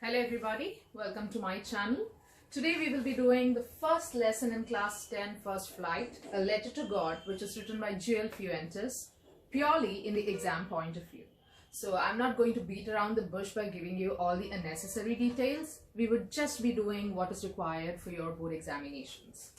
Hello everybody, welcome to my channel. Today we will be doing the first lesson in class 10 First Flight, A Letter to God, which is written by G.L. Fuentes, purely in the exam point of view. So I'm not going to beat around the bush by giving you all the unnecessary details. We would just be doing what is required for your board examinations.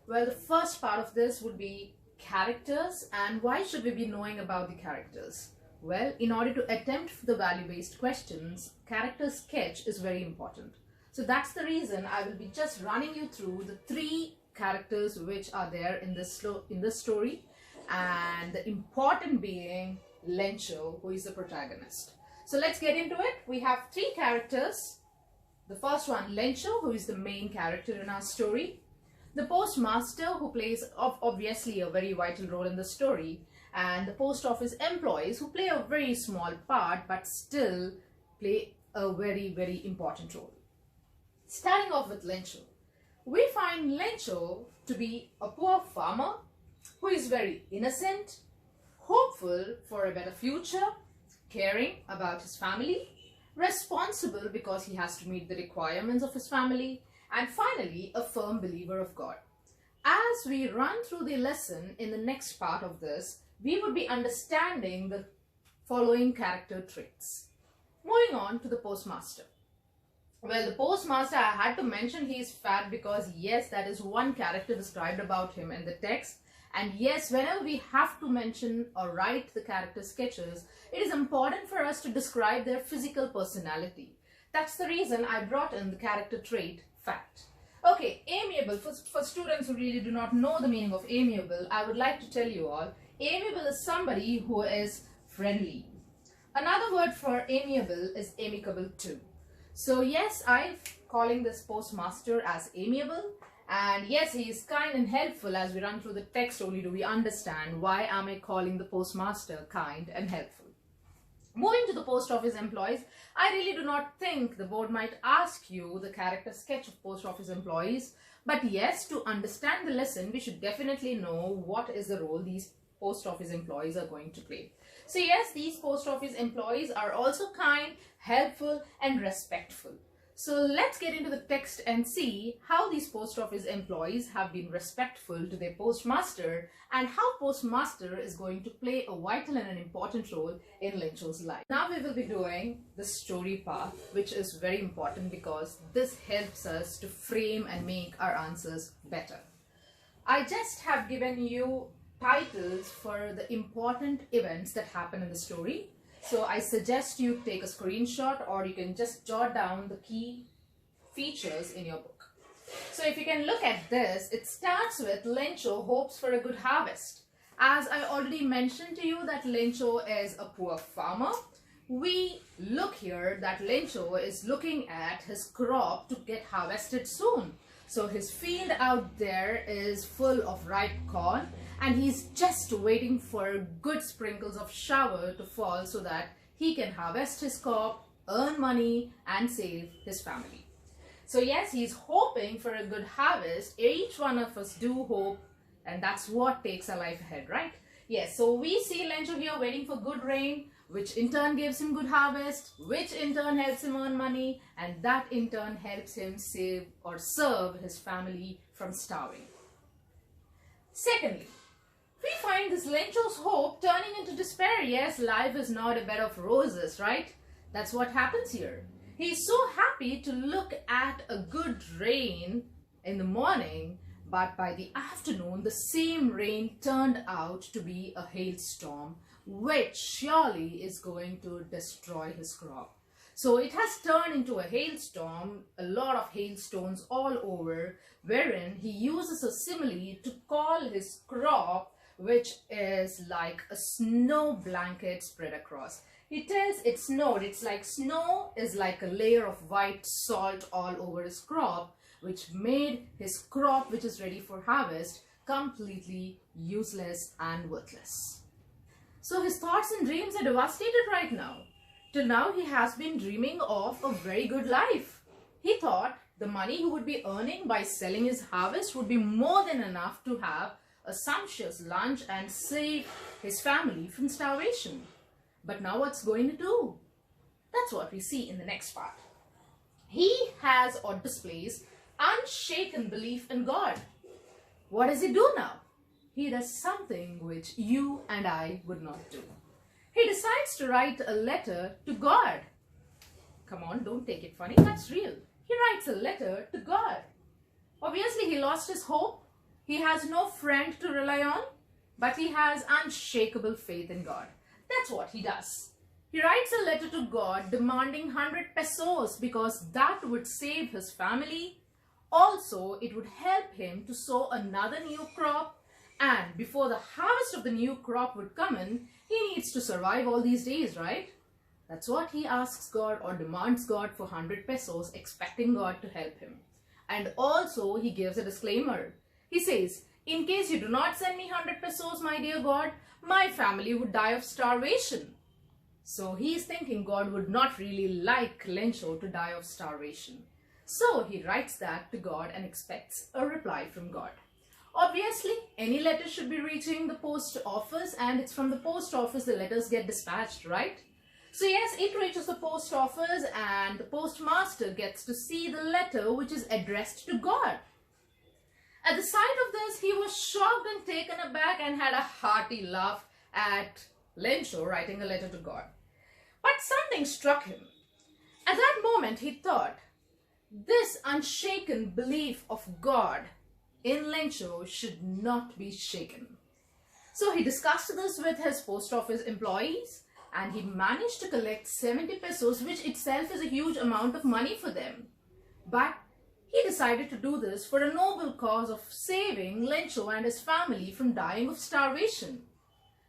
Well, the first part of this would be characters, and why should we be knowing about the characters? Well, in order to attempt the value-based questions, character sketch is very important. So that's the reason I will be just running you through the three characters which are there in this story, and the important being Lencho, who is the protagonist. So let's get into it. We have three characters. The first one, Lencho, who is the main character in our story. The postmaster, who plays obviously a very vital role in the story, and the post office employees, who play a very small part but still play a very, very important role. Starting off with Lencho, we find Lencho to be a poor farmer who is very innocent, hopeful for a better future, caring about his family, responsible because he has to meet the requirements of his family, and finally a firm believer of God. As we run through the lesson in the next part of this, we would be understanding the following character traits. Moving on to the postmaster. Well, the postmaster, I had to mention he is fat because yes, that is one character described about him in the text. And yes, whenever we have to mention or write the character sketches, it is important for us to describe their physical personality. That's the reason I brought in the character trait fat. Okay, amiable. For students who really do not know the meaning of amiable, I would like to tell you all, amiable is somebody who is friendly. Another word for amiable is amicable too. So yes, I'm calling this postmaster as amiable, and yes, he is kind and helpful. As we run through the text only do we understand why am I calling the postmaster kind and helpful. Moving to the post office employees, I really do not think the board might ask you the character sketch of post office employees, but yes, to understand the lesson we should definitely know what is the role these post office employees are going to play. So yes, these post office employees are also kind, helpful and respectful. So let's get into the text and see how these post office employees have been respectful to their postmaster and how postmaster is going to play a vital and an important role in Lencho's life. Now we will be doing the story path, which is very important because this helps us to frame and make our answers better. I just have given you titles for the important events that happen in the story. So I suggest you take a screenshot or you can just jot down the key features in your book. So if you can look at this, it starts with Lencho hopes for a good harvest. As I already mentioned to you that Lencho is a poor farmer, we look here that Lencho is looking at his crop to get harvested soon. So his field out there is full of ripe corn and he's just waiting for good sprinkles of shower to fall so that he can harvest his crop, earn money and save his family. So yes, he's hoping for a good harvest. Each one of us do hope, and that's what takes our life ahead, right? Yes, so we see Lencho here waiting for good rain, which in turn gives him good harvest, which in turn helps him earn money, and that in turn helps him save or serve his family from starving. Secondly, we find this Lencho's hope turning into despair. Yes, life is not a bed of roses, right? That's what happens here. He's so happy to look at a good rain in the morning, but by the afternoon, the same rain turned out to be a hailstorm, which surely is going to destroy his crop. So it has turned into a hailstorm, a lot of hailstones all over, wherein he uses a simile to call his crop, which is like a snow blanket spread across. He tells it snowed. It's like snow is like a layer of white salt all over his crop, which made his crop, which is ready for harvest, completely useless and worthless. So his thoughts and dreams are devastated right now. Till now he has been dreaming of a very good life. He thought the money he would be earning by selling his harvest would be more than enough to have a sumptuous lunch and save his family from starvation. But now what's going to do? That's what we see in the next part. He has or displays unshaken belief in God. What does he do now? He does something which you and I would not do. He decides to write a letter to God. Come on, don't take it funny, that's real. He writes a letter to God. Obviously, he lost his hope. He has no friend to rely on, but he has unshakable faith in God. That's what he does. He writes a letter to God demanding 100 pesos because that would save his family. Also, it would help him to sow another new crop. And before the harvest of the new crop would come in, he needs to survive all these days, right? That's what he asks God or demands God for 100 pesos, expecting God to help him. And also, he gives a disclaimer. He says, in case you do not send me 100 pesos, my dear God, my family would die of starvation. So he is thinking God would not really like Lencho to die of starvation. So he writes that to God and expects a reply from God. Obviously, any letter should be reaching the post office, and it's from the post office the letters get dispatched, right? So yes, it reaches the post office and the postmaster gets to see the letter which is addressed to God. At the sight of this, he was shocked and taken aback and had a hearty laugh at Lencho writing a letter to God. But something struck him. At that moment, he thought, this unshaken belief of God in Lencho should not be shaken. So he discussed this with his post office employees and he managed to collect 70 pesos, which itself is a huge amount of money for them. But he decided to do this for a noble cause of saving Lencho and his family from dying of starvation.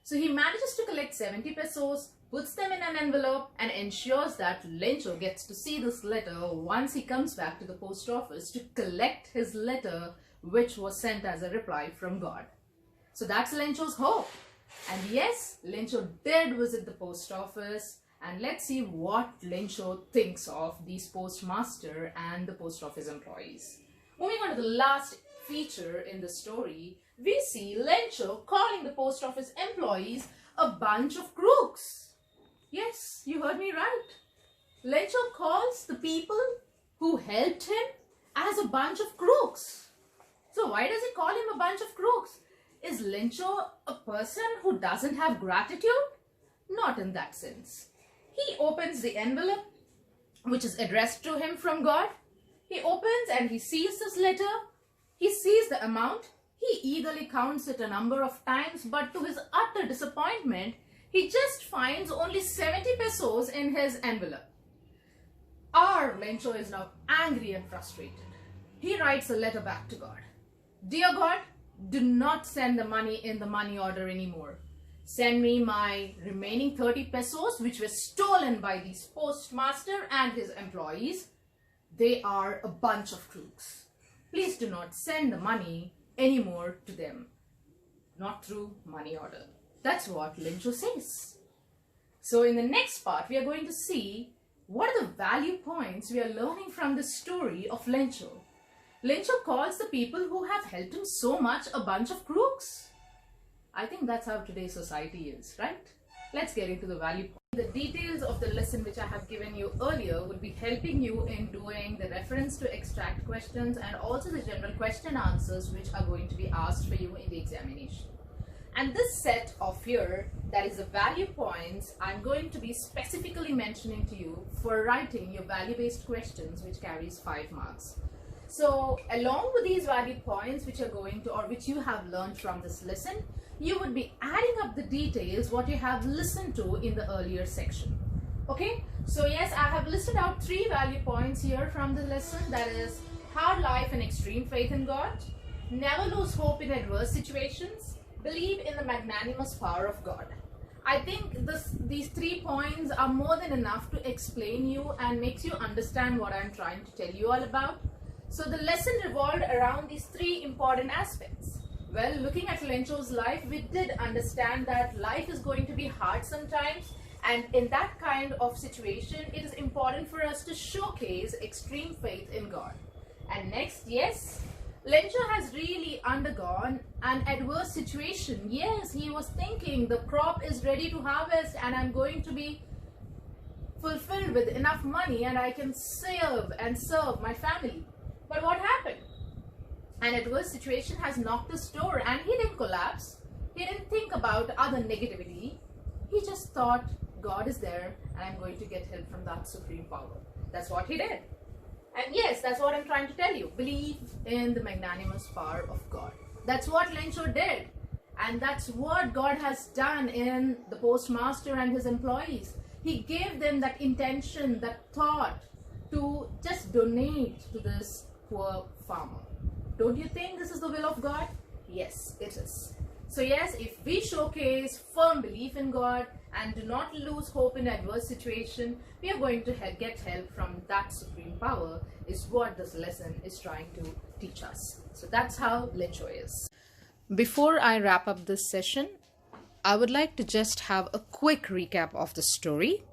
So he manages to collect 70 pesos, puts them in an envelope and ensures that Lencho gets to see this letter once he comes back to the post office to collect his letter which was sent as a reply from God. So that's Lencho's hope. And yes, Lencho did visit the post office, and let's see what Lencho thinks of these postmaster and the post office employees. Moving on to the last feature in the story, we see Lencho calling the post office employees a bunch of crooks. Yes, you heard me right. Lencho calls the people who helped him as a bunch of crooks. So why does he call him a bunch of crooks? Is Lencho a person who doesn't have gratitude? Not in that sense. He opens the envelope which is addressed to him from God. He opens and he sees this letter. He sees the amount. He eagerly counts it a number of times, but to his utter disappointment, he just finds only 70 pesos in his envelope. Our Lencho is now angry and frustrated. He writes a letter back to God. Dear God, do not send the money in the money order anymore. Send me my remaining 30 pesos which were stolen by these postmaster and his employees. They are a bunch of crooks. Please do not send the money anymore to them. Not through money order. That's what Lencho says. So in the next part, we are going to see what are the value points we are learning from the story of Lencho. Lencho calls the people who have helped him so much a bunch of crooks. I think that's how today's society is, right? Let's get into the value points. The details of the lesson which I have given you earlier will be helping you in doing the reference to extract questions and also the general question answers which are going to be asked for you in the examination. And this set of here, that is the value points, I'm going to be specifically mentioning to you for writing your value-based questions which carries 5 marks. So along with these value points which are going to, or which you have learned from this lesson, you would be adding up the details what you have listened to in the earlier section. Okay, so yes, I have listed out 3 value points here from the lesson, that is hard life and extreme faith in God, never lose hope in adverse situations, believe in the magnanimous power of God. I think these 3 points are more than enough to explain you and makes you understand what I'm trying to tell you all about. So the lesson revolved around these 3 important aspects. Well, looking at Lencho's life, we did understand that life is going to be hard sometimes, and in that kind of situation, it is important for us to showcase extreme faith in God. And next, yes, Lencho has really undergone an adverse situation. Yes, he was thinking the crop is ready to harvest and I'm going to be fulfilled with enough money and I can serve my family. But what happened? An adverse situation has knocked his door and he didn't collapse. He didn't think about other negativity. He just thought, God is there and I'm going to get help from that supreme power. That's what he did. And yes, that's what I'm trying to tell you. Believe in the magnanimous power of God. That's what Lencho did. And that's what God has done in the postmaster and his employees. He gave them that intention, that thought to just donate to this poor farmer. Don't you think this is the will of God? Yes, it is. So yes, if we showcase firm belief in God and do not lose hope in adverse situation, we are going to get help from that supreme power, is what this lesson is trying to teach us. So that's how Lencho is. Before I wrap up this session, I would like to just have a quick recap of the story.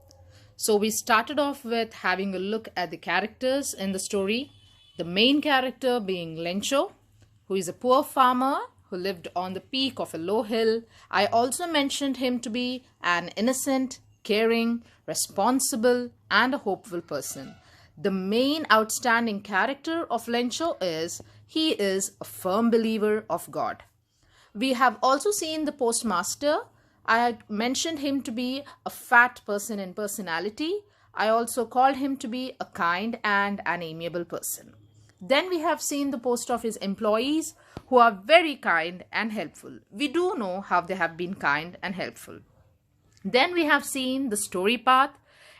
So we started off with having a look at the characters in the story. The main character being Lencho, who is a poor farmer who lived on the peak of a low hill. I also mentioned him to be an innocent, caring, responsible, and a hopeful person. The main outstanding character of Lencho is he is a firm believer of God. We have also seen the postmaster. I had mentioned him to be a fat person in personality. I also called him to be a kind and an amiable person. Then we have seen the post office employees who are very kind and helpful. We do know how they have been kind and helpful. Then we have seen the story path.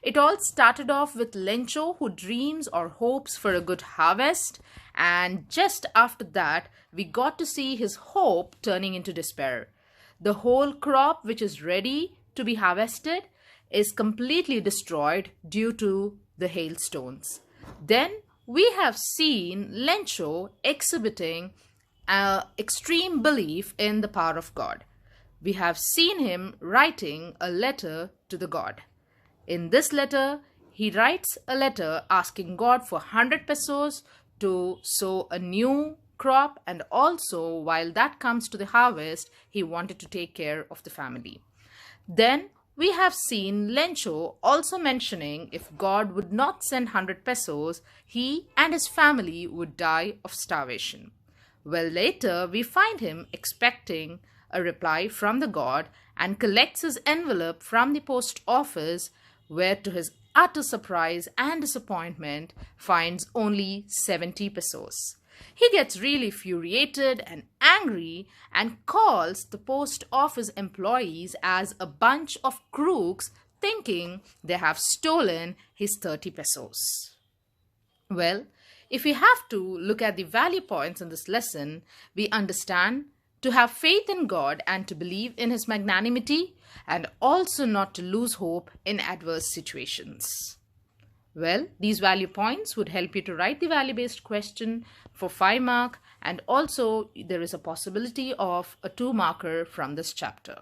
It all started off with Lencho, who dreams or hopes for a good harvest, and just after that we got to see his hope turning into despair. The whole crop, which is ready to be harvested, is completely destroyed due to the hailstones. Then we have seen Lencho exhibiting extreme belief in the power of God. We have seen him writing a letter to the God. In this letter, he writes a letter asking God for 100 pesos to sow a new crop, and also while that comes to the harvest, he wanted to take care of the family. Then we have seen Lencho also mentioning if God would not send 100 pesos, he and his family would die of starvation. Well, later we find him expecting a reply from the God and collects his envelope from the post office, where to his utter surprise and disappointment finds only 70 pesos. He gets really infuriated and angry and calls the post office employees as a bunch of crooks, thinking they have stolen his 30 pesos. Well, if we have to look at the value points in this lesson, we understand to have faith in God and to believe in his magnanimity, and also not to lose hope in adverse situations. Well, these value points would help you to write the value-based question for 5 mark, and also there is a possibility of a 2 marker from this chapter.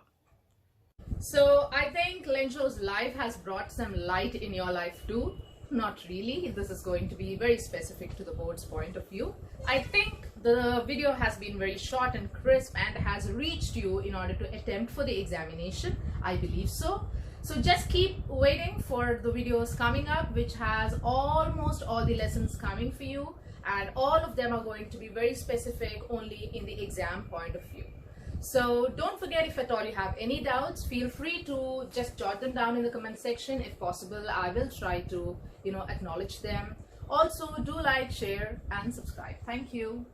So I think Lencho's life has brought some light in your life too. Not really. This is going to be very specific to the board's point of view. I think the video has been very short and crisp and has reached you in order to attempt for the examination. I believe so. So just keep waiting for the videos coming up, which has almost all the lessons coming for you, and all of them are going to be very specific only in the exam point of view. So don't forget, if at all you have any doubts, feel free to just jot them down in the comment section. If possible, I will try to acknowledge them. Also, do like, share and subscribe. Thank you.